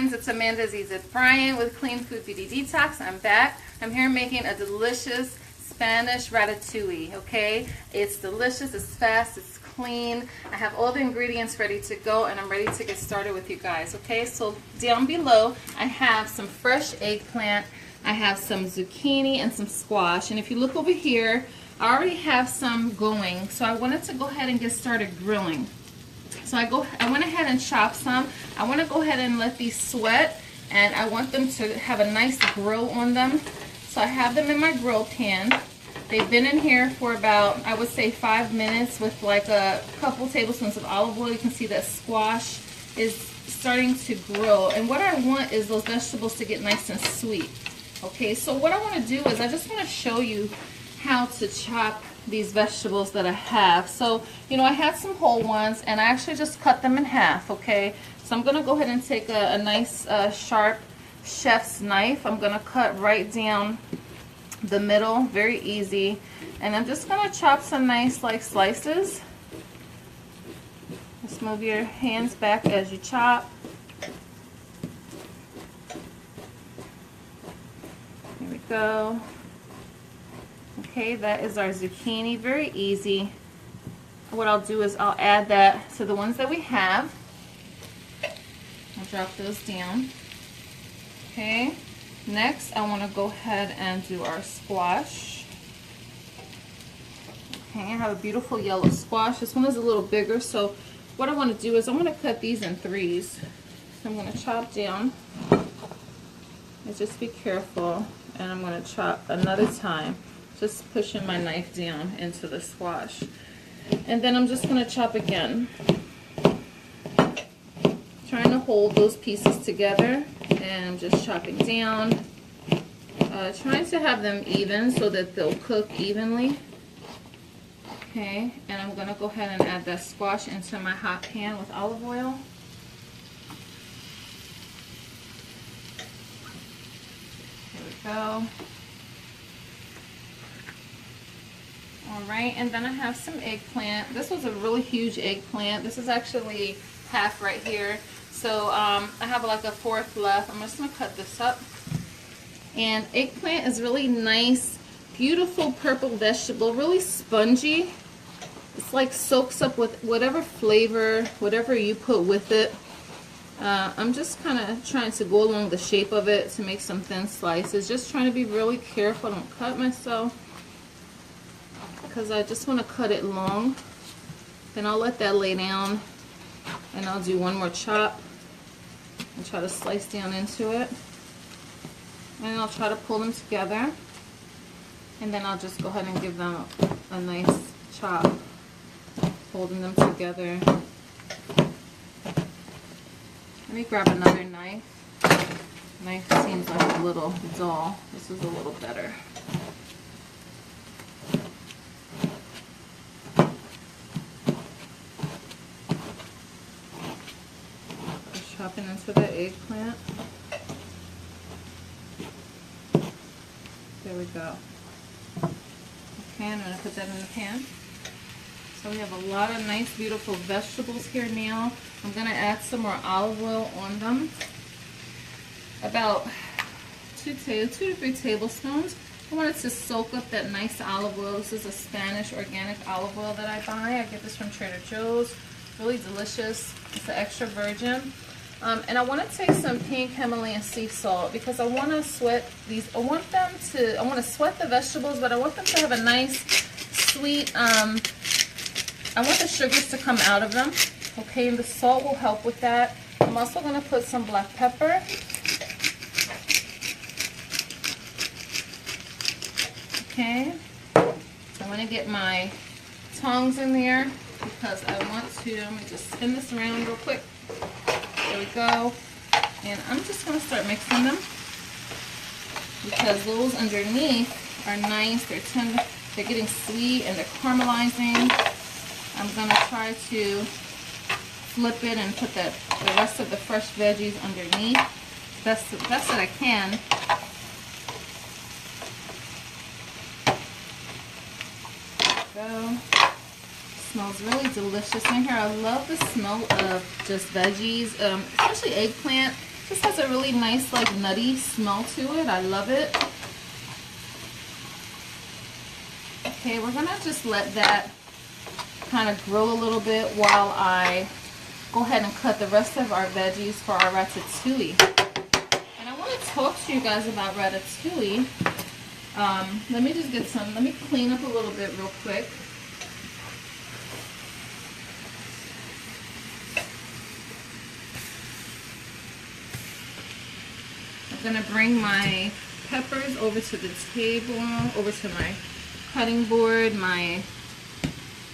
friends, it's Amanda Zizit Bryant with Clean Food Beauty Detox. I'm back. I'm here making a delicious Spanish ratatouille, okay? It's delicious, it's fast, it's clean. I have all the ingredients ready to go and I'm ready to get started with you guys, okay? So down below, I have some fresh eggplant, I have some zucchini and some squash. And if you look over here, I already have some going. So I wanted to go ahead and get started grilling. So I went ahead and chopped some. I want to go ahead and let these sweat, and I want them to have a nice grill on them. So I have them in my grill pan. They've been in here for about, I would say, 5 minutes with like a couple tablespoons of olive oil. You can see that squash is starting to grill. And what I want is those vegetables to get nice and sweet. Okay, so what I want to do is I just want to show you how to chop these vegetables that I have. So, you know, I had some whole ones and I actually just cut them in half, okay? So I'm going to go ahead and take a nice sharp chef's knife. I'm going to cut right down the middle, very easy. And I'm just going to chop some nice like slices. Just move your hands back as you chop. Here we go. Okay, that is our zucchini, very easy. What I'll do is I'll add that to the ones that we have. I'll drop those down. Okay, next I want to go ahead and do our squash. Okay, I have a beautiful yellow squash. This one is a little bigger, so what I want to do is I want to cut these in threes. So I'm going to chop down. And just be careful, and I'm going to chop another time. Just pushing my knife down into the squash. And then I'm just going to chop again. Trying to hold those pieces together. And I'm just chopping down. Trying to have them even so that they'll cook evenly. Okay, and I'm going to go ahead and add that squash into my hot pan with olive oil. There we go. Alright, and then I have some eggplant. This was a really huge eggplant. This is actually half right here. So I have like a fourth left. I'm just going to cut this up. And eggplant is really nice, beautiful purple vegetable, really spongy. It's like soaks up with whatever flavor, whatever you put with it. I'm just kind of trying to go along the shape of it to make some thin slices. Just trying to be really careful, don't cut myself, because I just want to cut it long. Then I'll let that lay down and I'll do one more chop and try to slice down into it, and I'll try to pull them together, and then I'll just go ahead and give them a nice chop, holding them together. Let me grab another knife. Knife seems like a little dull. This is a little better. Chopping into the eggplant. There we go. Okay, I'm going to put that in the pan. So we have a lot of nice, beautiful vegetables here now. I'm going to add some more olive oil on them. About 2 to 3 tablespoons. I want it to soak up that nice olive oil. This is a Spanish organic olive oil that I buy. I get this from Trader Joe's. Really delicious. It's an extra virgin. And I want to take some pink Himalayan sea salt because I want to sweat these. I want to sweat the vegetables, but I want them to have a nice, sweet. I want the sugars to come out of them. Okay, and the salt will help with that. I'm also going to put some black pepper. Okay, so I'm going to get my tongs in there because I want to. Let me just spin this around real quick. There we go. And I'm just going to start mixing them because those underneath are nice. They're tender. They're getting sweet and they're caramelizing. I'm going to try to flip it and put the rest of the fresh veggies underneath. Best that I can. There we go. Smells really delicious in here. I love the smell of just veggies, especially eggplant. This has a really nice like nutty smell to it. I love it. Okay, we're gonna just let that kind of grill a little bit while I go ahead and cut the rest of our veggies for our ratatouille. And I want to talk to you guys about ratatouille. Let me just let me clean up a little bit real quick. I'm gonna bring my peppers over to the table, over to my cutting board, my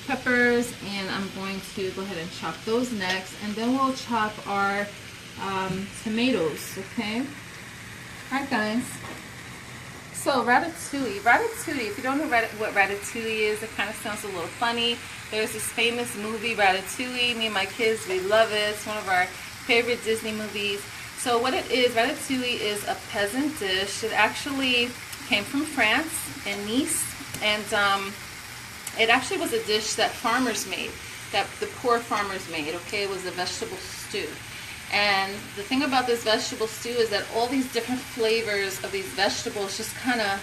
peppers, and I'm going to go ahead and chop those next, and then we'll chop our tomatoes, okay? Alright guys, so ratatouille, if you don't know what ratatouille is, it kind of sounds a little funny. There's this famous movie, Ratatouille. Me and my kids, we love it. It's one of our favorite Disney movies. So what it is, ratatouille is a peasant dish. It actually came from France and Nice, and it actually was a dish that farmers made, that the poor farmers made, okay? It was a vegetable stew. And the thing about this vegetable stew is that all these different flavors of these vegetables just kind of,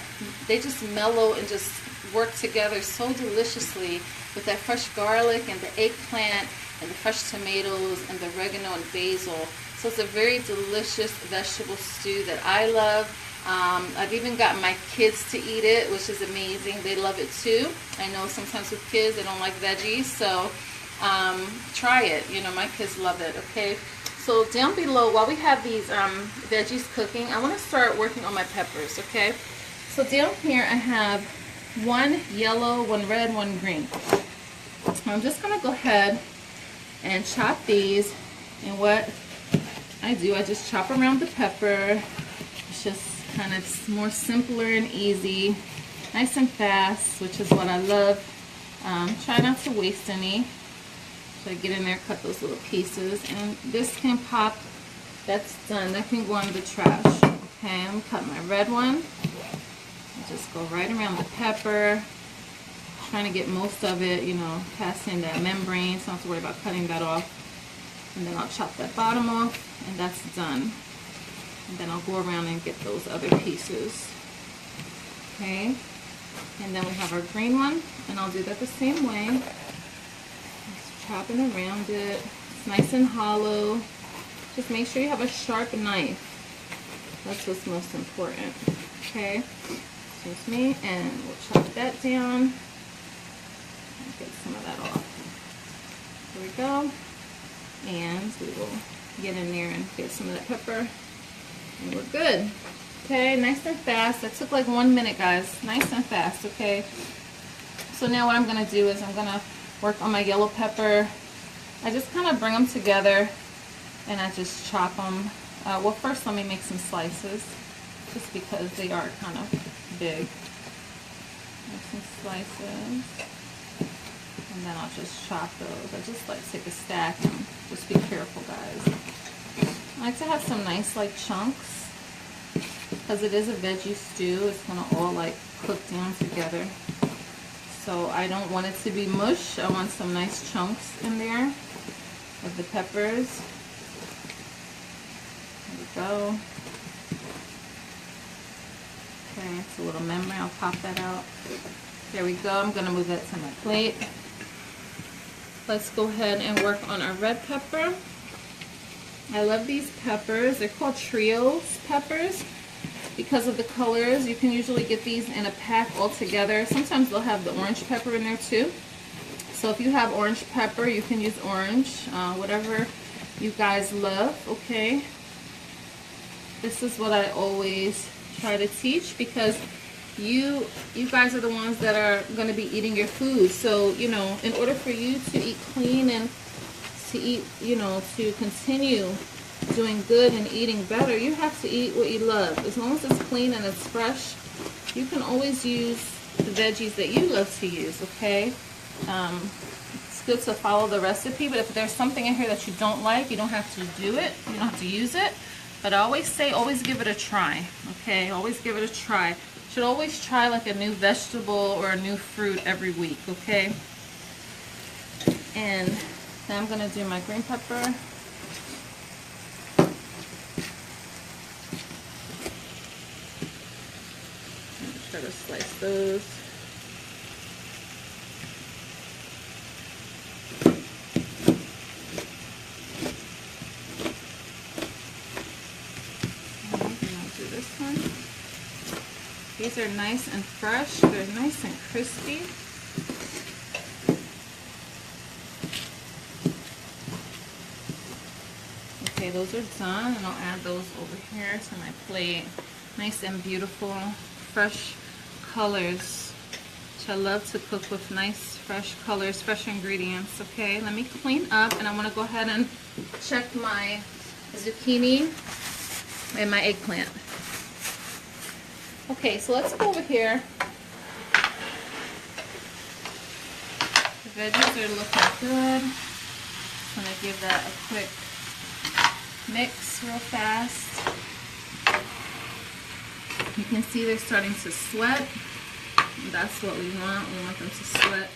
they just mellow and just work together so deliciously with that fresh garlic and the eggplant and the fresh tomatoes and the oregano and basil. So it's a very delicious vegetable stew that I love. I've even gotten my kids to eat it, which is amazing. They love it too. I know sometimes with kids they don't like veggies, so try it. You know, my kids love it, okay? So down below, while we have these veggies cooking, I want to start working on my peppers, okay? So down here I have one yellow, one red, one green. I'm just going to go ahead and chop these, and what I do, I just chop around the pepper. It's just kind of more simpler and easy, nice and fast, which is what I love. Try not to waste any. So I get in there, cut those little pieces, and this can pop. That's done. That can go in the trash. Okay, I'm gonna cut my red one. I just go right around the pepper, trying to get most of it, you know, passing that membrane, so I don't have to worry about cutting that off. And then I'll chop that bottom off, and that's done. And then I'll go around and get those other pieces. Okay, and then we have our green one, and I'll do that the same way. Just chopping around it. It's nice and hollow. Just make sure you have a sharp knife. That's what's most important. Okay, excuse me, and we'll chop that down. Get some of that off. There we go. And we will get in there and get some of that pepper, and we're good. Okay, nice and fast. That took like 1 minute, guys. Nice and fast, okay? So now what I'm going to do is I'm going to work on my yellow pepper. I just kind of bring them together, and I just chop them. Well, first let me make some slices, just because they are kind of big. Make some slices. And then I'll just chop those. I just like to take a stack and just be careful, guys. I like to have some nice like chunks, because it is a veggie stew. It's gonna all like cook down together. So I don't want it to be mush. I want some nice chunks in there of the peppers. There we go. Okay, it's a little membrane. I'll pop that out. There we go. I'm gonna move that to my plate. Let's go ahead and work on our red pepper. I love these peppers. They're called trios peppers because of the colors. You can usually get these in a pack all together. Sometimes they'll have the orange pepper in there too. So if you have orange pepper, you can use orange, whatever you guys love, okay? This is what I always try to teach, because you guys are the ones that are going to be eating your food. So, you know, in order for you to eat clean and to eat, you know, to continue doing good and eating better, you have to eat what you love. As long as it's clean and it's fresh, you can always use the veggies that you love to use, okay? It's good to follow the recipe, but if there's something in here that you don't like, you don't have to do it. You don't have to use it. But I always say, always give it a try, okay? Always give it a try. Should always try like a new vegetable or a new fruit every week, okay? And now I'm gonna do my green pepper. try to slice those. These are nice and fresh. They're nice and crispy. Okay, those are done, and I'll add those over here to my plate. Nice and beautiful, fresh colors, which I love to cook with nice, fresh colors, fresh ingredients. Okay, let me clean up, and I want to go ahead and check my zucchini and my eggplant. Okay, so let's go over here. The veggies are looking good. I'm going to give that a quick mix real fast. You can see they're starting to sweat. That's what we want. We want them to sweat.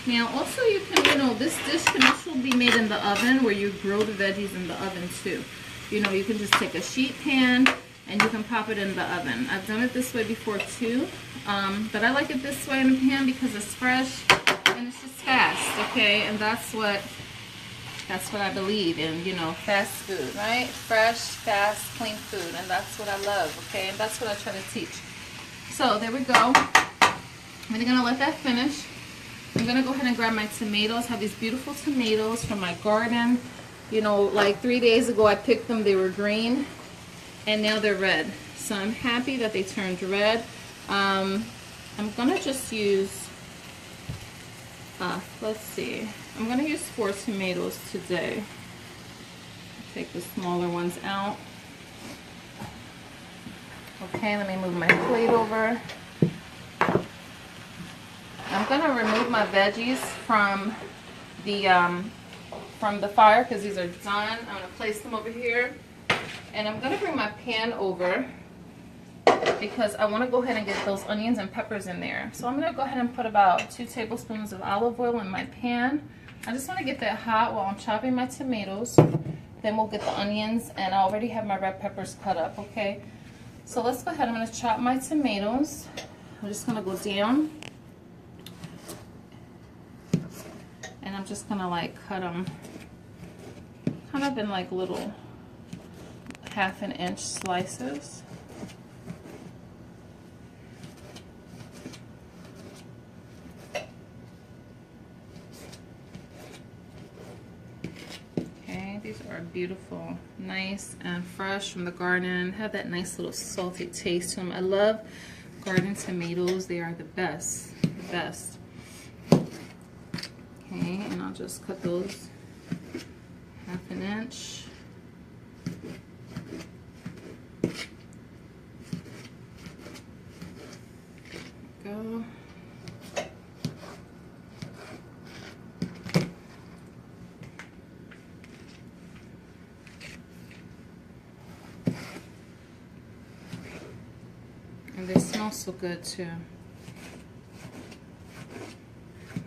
Now, also you can, this dish can also be made in the oven, where you grill the veggies in the oven too. You can just take a sheet pan and you can pop it in the oven. I've done it this way before too, but I like it this way in the pan because it's fresh and it's just fast, okay? And that's what I believe in, fast food, right? Fresh, fast, clean food, and that's what I love, okay? And that's what I try to teach. So there we go. I'm gonna let that finish. I'm gonna go ahead and grab my tomatoes. I have these beautiful tomatoes from my garden. Like 3 days ago I picked them, they were green, and now they're red. So I'm happy that they turned red. I'm gonna just use, let's see. I'm gonna use 4 tomatoes today. Take the smaller ones out. Okay, let me move my plate over. I'm gonna remove my veggies from the fire because these are done. I'm gonna place them over here, and I'm gonna bring my pan over because I want to go ahead and get those onions and peppers in there. So I'm gonna go ahead and put about 2 tablespoons of olive oil in my pan. I just want to get that hot while I'm chopping my tomatoes. Then we'll get the onions, and I already have my red peppers cut up, okay? So let's go ahead. I'm going to chop my tomatoes. I'm just going to go down. And I'm just going to cut them kind of in little 1/2 inch slices. These are beautiful, nice and fresh from the garden. Have that nice little salty taste to them. I love garden tomatoes. They are the best, Okay, and I'll just cut those 1/2 inch. There we go. And they smell so good too.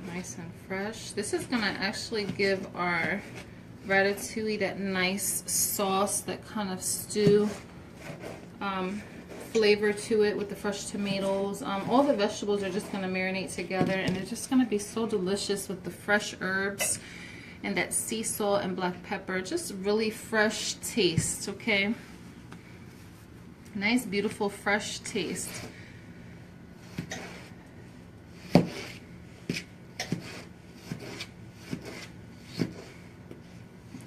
Nice and fresh. This is gonna actually give our ratatouille that nice sauce, that kind of stew flavor to it with the fresh tomatoes. All the vegetables are just gonna marinate together, and they're just gonna be so delicious with the fresh herbs and that sea salt and black pepper. Just really fresh taste, okay? Nice, beautiful, fresh taste.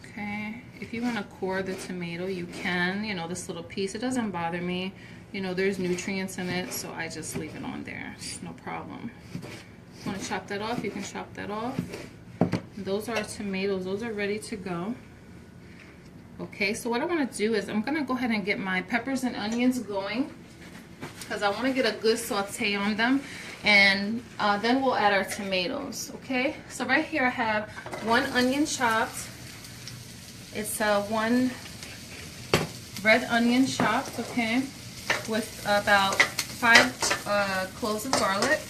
Okay, if you want to core the tomato, you can. This little piece, it doesn't bother me. There's nutrients in it, so I just leave it on there. It's no problem. If you want to chop that off, you can chop that off. Those are tomatoes. Those are ready to go. Okay, so what I want to do is I'm going to go ahead and get my peppers and onions going because I want to get a good saute on them, and then we'll add our tomatoes. Okay, so right here I have 1 onion chopped. It's 1 red onion chopped, okay, with about 5 cloves of garlic.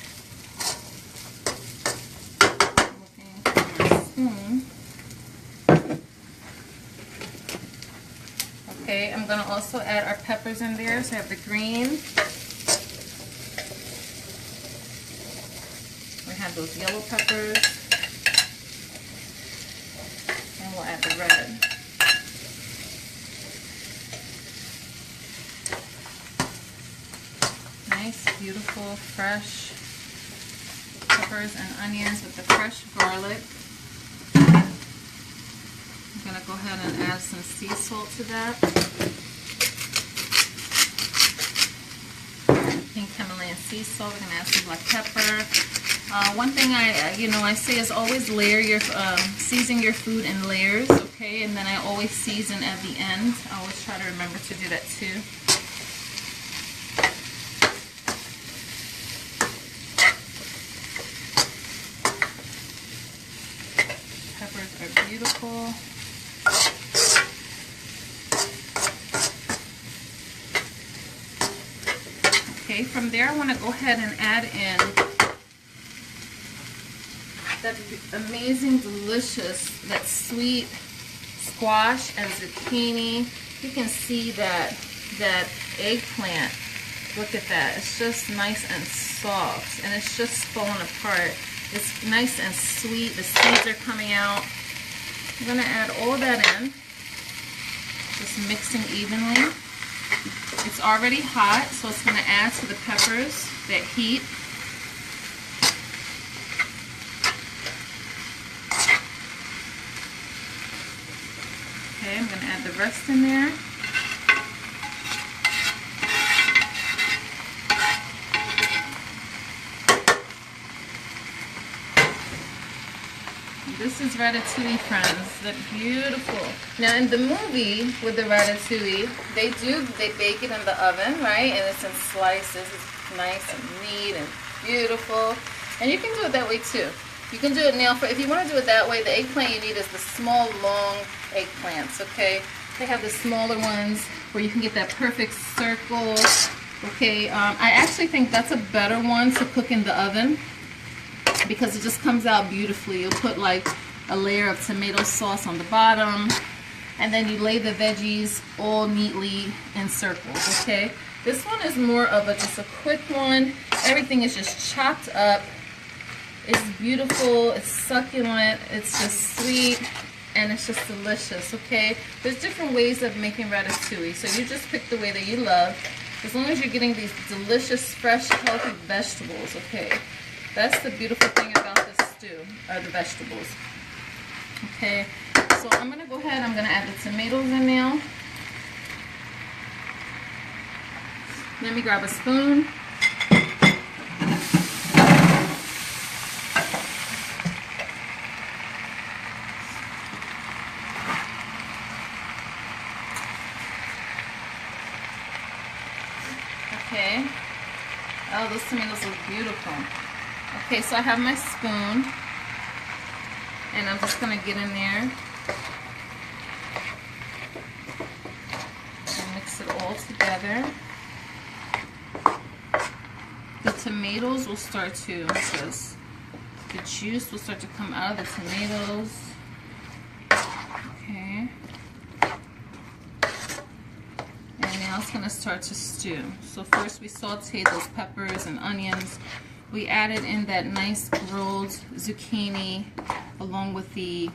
Okay, I'm going to also add our peppers in there. So I have the green, those yellow peppers. And we'll add the red. Nice, beautiful, fresh peppers and onions with the fresh garlic. I'm going to go ahead and add some sea salt to that. Pink Himalayan sea salt. We're going to add some black pepper. One thing I say is always layer your, season your food in layers, okay? And then I always season at the end. I always try to remember to do that too. Peppers are beautiful. Okay, from there I want to go ahead and add in that amazing, delicious, that sweet squash and zucchini. You can see that eggplant. Look at that. It's just nice and soft, and it's just falling apart. It's nice and sweet. The seeds are coming out. I'm going to add all that in, just mixing evenly. It's already hot, so it's going to add to the peppers, that heat. Okay, I'm going to add the rest in there. This is Ratatouille, friends. They're beautiful. Now, in the movie with the Ratatouille, they bake it in the oven, right? And it's in slices. It's nice and neat and beautiful. And you can do it that way too. You can do it now. If you want to do it that way, the eggplant you need is the small, long eggplants, okay? They have the smaller ones where you can get that perfect circle, okay? I actually think that's a better one to cook in the oven, because it just comes out beautifully. You'll put like a layer of tomato sauce on the bottom, and then you lay the veggies all neatly in circles, okay? This one is more of just a quick one. Everything is just chopped up. It's beautiful, it's succulent, it's just sweet, and it's just delicious, okay? There's different ways of making ratatouille, so you just pick the way that you love, as long as you're getting these delicious, fresh, healthy vegetables, okay? That's the beautiful thing about this stew, are the vegetables. Okay, so I'm going to go ahead, I'm going to add the tomatoes in now. Let me grab a spoon. Okay. Oh, those tomatoes look beautiful. Okay, so I have my spoon, and I'm just going to get in there and mix it all together. The tomatoes will start to just, the juice will start to come out of the tomatoes. Okay. And now it's going to start to stew. So first we sauteed those peppers and onions. We added in that nice grilled zucchini along with the,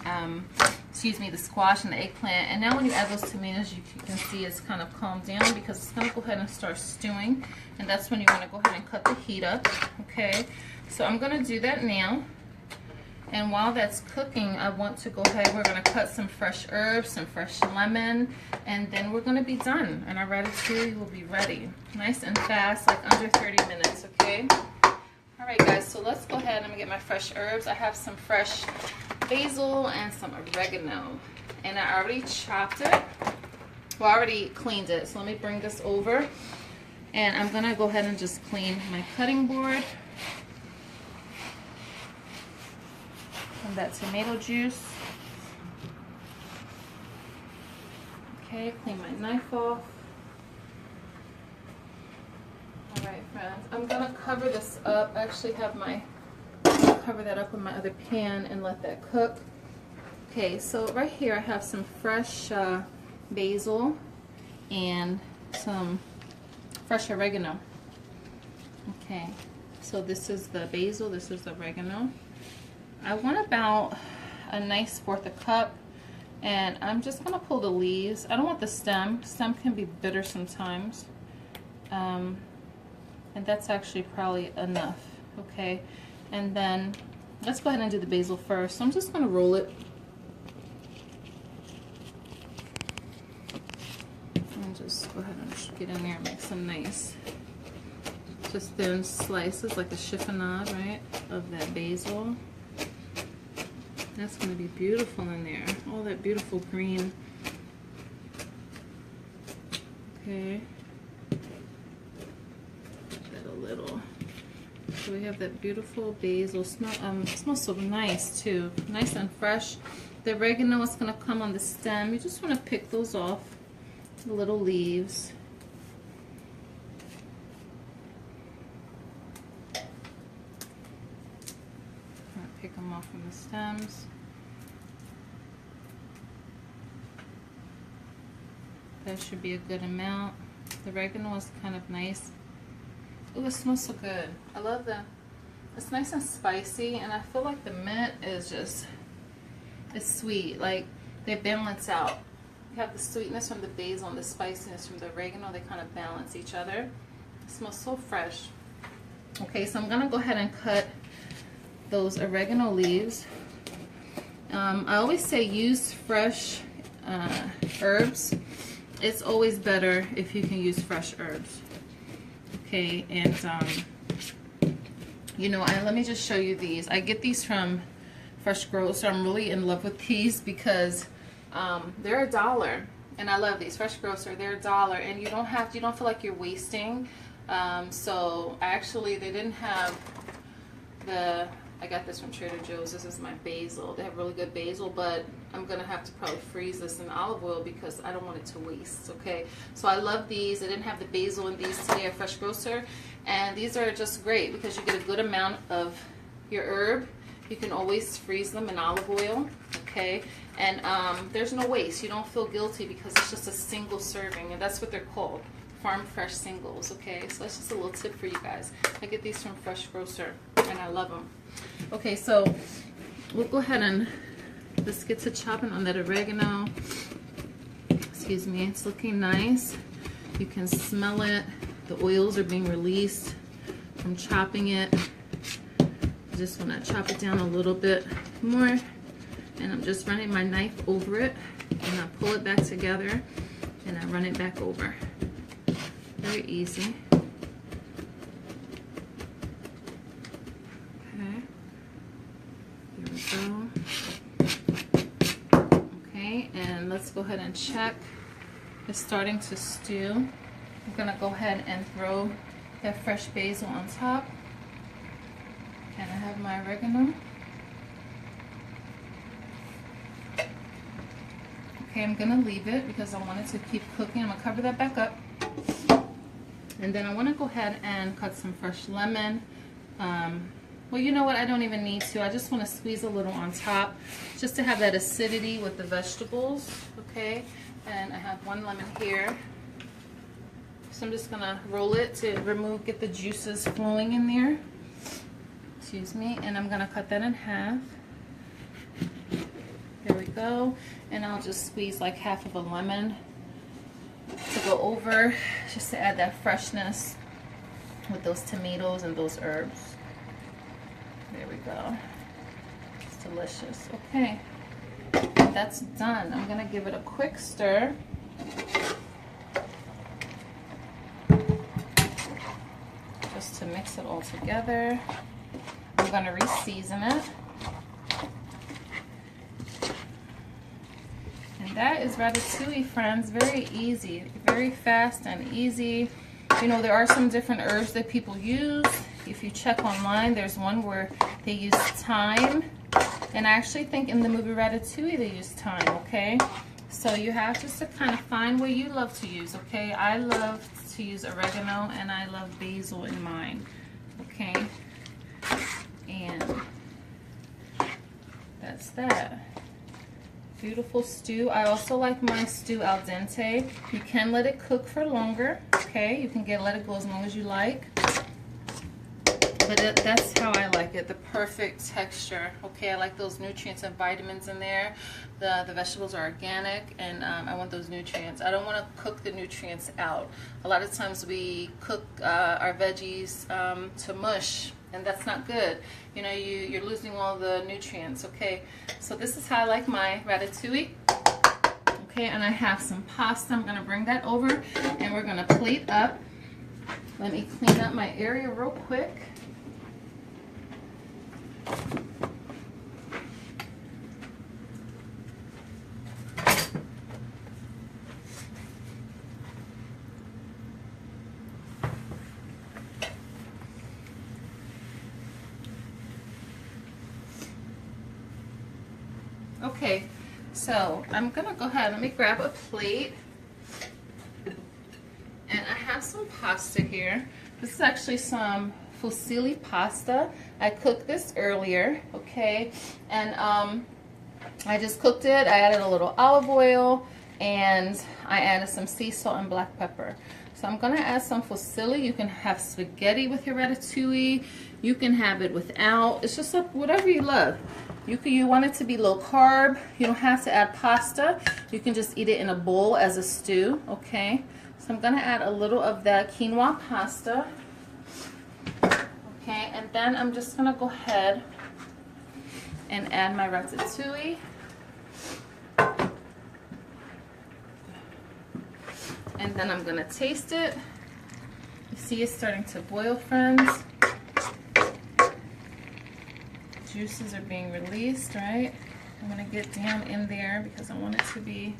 the squash and the eggplant. And now when you add those tomatoes, you can see it's kind of calmed down, because it's going to go ahead and start stewing. And that's when you want to go ahead and cut the heat up, okay? So I'm going to do that now. And while that's cooking, I want to go ahead, we're going to cut some fresh herbs, some fresh lemon, and then we're going to be done. And our ratatouille will be ready. Nice and fast, like under 30 minutes, okay? Alright guys, so let's go ahead and get my fresh herbs. I have some fresh basil and some oregano. And I already chopped it. Well, I already cleaned it. So let me bring this over. And I'm going to go ahead and just clean my cutting board. And that tomato juice. Okay, clean my knife off. Alright friends, I'm going to cover this up. I actually have my, cover that up with my other pan and let that cook. Okay, so right here I have some fresh basil and some fresh oregano. Okay, So this is the basil, this is the oregano. I want about a nice 1/4 cup, and I'm just gonna pull the leaves. I don't want the stem. Stem can be bitter sometimes. And that's actually probably enough, okay? And then let's go ahead and do the basil first. So I'm just gonna roll it. And just go ahead and get in there and make some nice, just thin slices, like a chiffonade, right, of that basil. That's going to be beautiful in there. All that beautiful green. Okay. That a little. So we have that beautiful basil. Smells so nice too. Nice and fresh. The oregano is going to come on the stem. You just want to pick those off. The little leaves. Pick them off from the stems. That should be a good amount. The oregano is kind of nice. Oh, it smells so good. I love it's nice and spicy, and I feel like the mint is just, it's sweet. Like, they balance out. You have the sweetness from the basil and the spiciness from the oregano. They kind of balance each other. It smells so fresh. Okay, so I'm gonna go ahead and cut those oregano leaves. I always say use fresh herbs. It's always better if you can use fresh herbs. Okay, and you know, let me just show you these. I get these from Fresh Grocer. I'm really in love with these because they're $1, and I love these. Fresh Grocer, they're $1, and you don't feel like you're wasting. So actually, they didn't have I got this from Trader Joe's. This is my basil. They have really good basil, but I'm going to have to probably freeze this in olive oil because I don't want it to waste, okay? So I love these. I didn't have the basil in these today at Fresh Grocer, and these are just great because you get a good amount of your herb. You can always freeze them in olive oil, okay? And there's no waste. You don't feel guilty because it's just a single serving, and that's what they're called. Farm Fresh singles, okay? So that's just a little tip for you guys. I get these from Fresh Grocer, and I love them. Okay, so we'll go ahead and let's get to chopping on that oregano. Excuse me, it's looking nice. You can smell it. The oils are being released from chopping it. I just want to chop it down a little bit more, and I'm just running my knife over it, and I pull it back together, and I run it back over. Very easy. Okay. There we go. Okay, and let's go ahead and check. It's starting to stew. I'm gonna go ahead and throw that fresh basil on top. And I have my oregano. Okay, I'm gonna leave it because I want it to keep cooking. I'm gonna cover that back up. And then I want to go ahead and cut some fresh lemon. Well, you know what? I don't even need to. I just want to squeeze a little on top just to have that acidity with the vegetables. Okay, and I have 1 lemon here. So I'm just going to roll it to get the juices flowing in there. Excuse me. And I'm going to cut that in half. There we go. And I'll just squeeze like half of a lemon to go over, just to add that freshness with those tomatoes and those herbs. There we go. It's delicious. Okay, that's done. I'm gonna give it a quick stir. Just to mix it all together. I'm gonna re-season it. That is ratatouille, friends. Very easy, very fast and easy. You know, there are some different herbs that people use. If you check online, there's one where they use thyme. And I actually think in the movie Ratatouille they use thyme, okay? So you have just to kind of find what you love to use, okay? I love to use oregano and I love basil in mine, okay? And that's that. Beautiful stew. I also like my stew al dente. You can let it cook for longer, okay? You can let it go as long as you like. But But that's how I like it, the perfect texture. Okay, I like those nutrients and vitamins in there. The vegetables are organic, and I want those nutrients. I don't want to cook the nutrients out. A lot of times we cook our veggies to mush, and that's not good. You know, you're losing all the nutrients. Okay, so this is how I like my ratatouille. Okay, and I have some pasta. I'm gonna bring that over, and we're gonna plate up. Let me clean up my area real quick. Okay, so I'm gonna go ahead, let me grab a plate. And I have some pasta here. This is actually some fusilli pasta. I cooked this earlier, okay? And I just cooked it. I added a little olive oil, and I added some sea salt and black pepper. So I'm gonna add some fusilli. You can have spaghetti with your ratatouille. You can have it without. It's just whatever you love. You want it to be low carb. You don't have to add pasta. You can just eat it in a bowl as a stew, okay? So I'm gonna add a little of that quinoa pasta. Okay, and then I'm just gonna go ahead and add my ratatouille. And then I'm gonna taste it. You see it's starting to boil, friends. Juices are being released, right? I'm gonna get down in there because I want it to be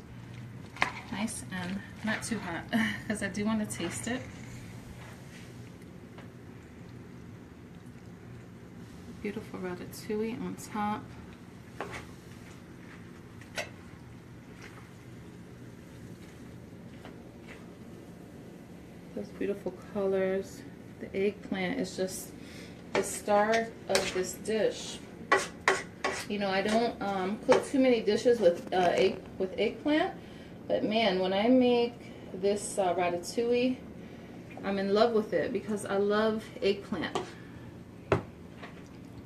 nice and not too hot because I do want to taste it. Beautiful ratatouille on top. Those beautiful colors. The eggplant is just the star of this dish. You know, I don't cook too many dishes with eggplant, but man, when I make this ratatouille, I'm in love with it because I love eggplant.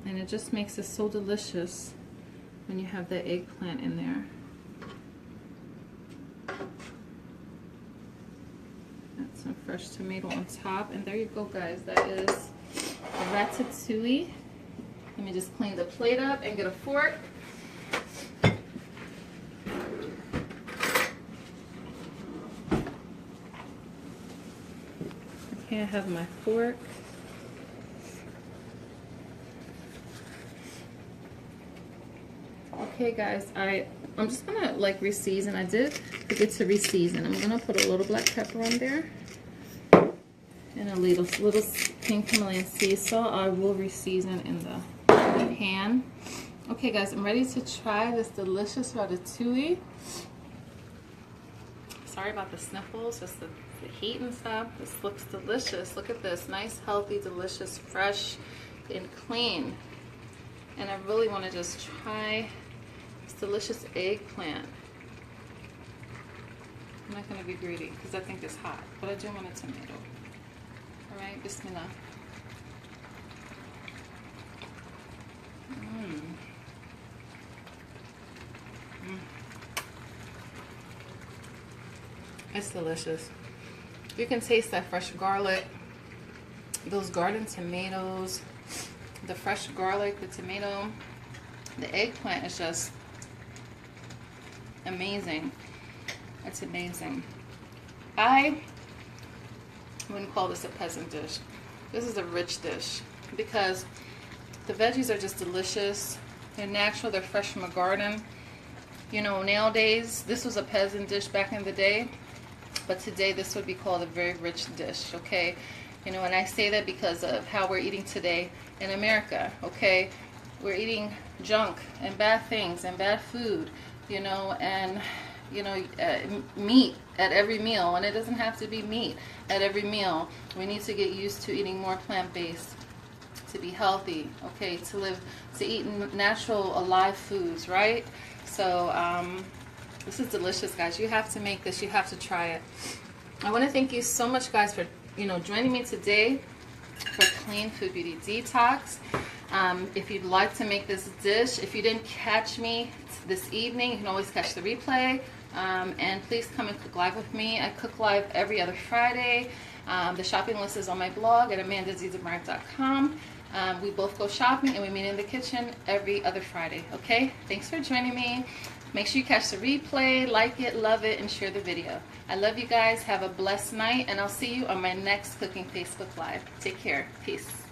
And it just makes it so delicious when you have the eggplant in there. Add some fresh tomato on top, and there you go, guys. That is the ratatouille. Let me just clean the plate up and get a fork. Okay, I have my fork. Okay, guys, I'm just gonna like reseason. I did forget to reseason. I'm gonna put a little black pepper on there and a little pink Himalayan sea salt. I will reseason in the pan. Okay, guys, I'm ready to try this delicious ratatouille. Sorry about the sniffles, just the heat and stuff. This looks delicious. Look at this, nice, healthy, delicious, fresh, and clean. And I really want to just try this delicious eggplant. I'm not going to be greedy because I think it's hot, but I do want a tomato. All right, bismillah. It's delicious. You can taste that fresh garlic, those garden tomatoes, the fresh garlic, the tomato, the eggplant is just amazing. It's amazing. I wouldn't call this a peasant dish. This is a rich dish because the veggies are just delicious. They're natural, they're fresh from a garden. You know, nowadays, this was a peasant dish back in the day, but today this would be called a very rich dish, okay? You know, and I say that because of how we're eating today in America, okay? We're eating junk and bad things and bad food, you know, and, you know, meat at every meal, and it doesn't have to be meat at every meal. We need to get used to eating more plant-based, to be healthy, okay, to eat natural, alive foods, right? So this is delicious, guys. You have to make this. You have to try it. I want to thank you so much, guys, for joining me today for Clean Food Beauty Detox. If you'd like to make this dish, if you didn't catch me this evening, you can always catch the replay. And please come and cook live with me. I cook live every other Friday. The shopping list is on my blog at amandazzabrand.com. We both go shopping and we meet in the kitchen every other Friday. Okay? Thanks for joining me. Make sure you catch the replay, like it, love it, and share the video. I love you guys. Have a blessed night, and I'll see you on my next Cooking Facebook Live. Take care. Peace.